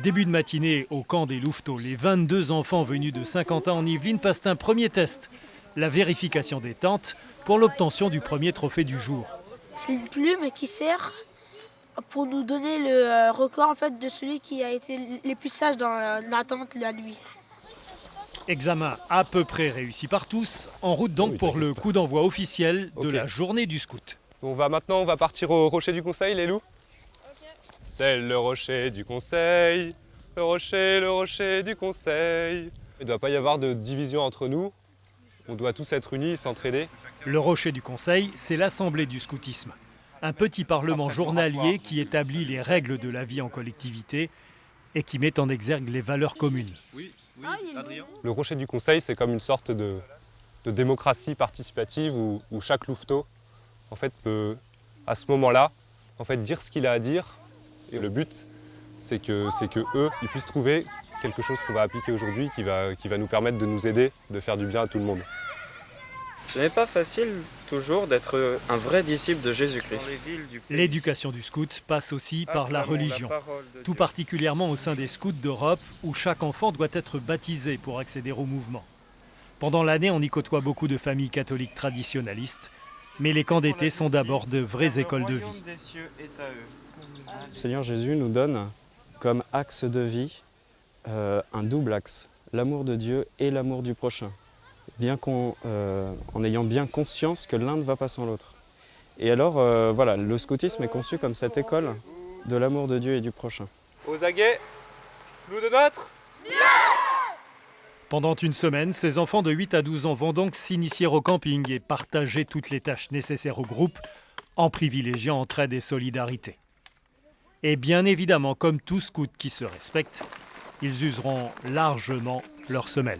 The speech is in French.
Début de matinée au camp des Louveteaux, les 22 enfants venus de Saint-Quentin en Yvelines passent un premier test, la vérification des tentes pour l'obtention du premier trophée du jour. C'est une plume qui sert pour nous donner le record en fait, de celui qui a été le plus sage dans la tente la nuit. Examen à peu près réussi par tous, en route donc pour le coup d'envoi officiel de la journée du scout. On va partir au rocher du Conseil, les loups. C'est le rocher du Conseil, le rocher du Conseil. Il ne doit pas y avoir de division entre nous, on doit tous être unis, s'entraider. Le rocher du Conseil, c'est l'assemblée du scoutisme. Un petit parlement journalier qui établit les règles de la vie en collectivité et qui met en exergue les valeurs communes. Le rocher du Conseil, c'est comme une sorte de démocratie participative où chaque louveteau en fait, peut, à ce moment-là, en fait, dire ce qu'il a à dire. Et le but, c'est que eux, ils puissent trouver quelque chose qu'on va appliquer aujourd'hui qui va nous permettre de nous aider, de faire du bien à tout le monde. Ce n'est pas facile toujours d'être un vrai disciple de Jésus-Christ. L'éducation du scout passe aussi par la religion, tout particulièrement au sein des scouts d'Europe où chaque enfant doit être baptisé pour accéder au mouvement. Pendant l'année, on y côtoie beaucoup de familles catholiques traditionnalistes, mais les camps d'été sont d'abord de vraies écoles de vie. Le Seigneur Jésus nous donne comme axe de vie un double axe, l'amour de Dieu et l'amour du prochain, en ayant bien conscience que l'un ne va pas sans l'autre. Et alors, voilà, le scoutisme est conçu comme cette école de l'amour de Dieu et du prochain. Aux aguets, loup de notre Pendant une semaine, ces enfants de 8 à 12 ans vont donc s'initier au camping et partager toutes les tâches nécessaires au groupe en privilégiant entraide et solidarité. Et bien évidemment, comme tout scout qui se respecte, ils useront largement leur semelle.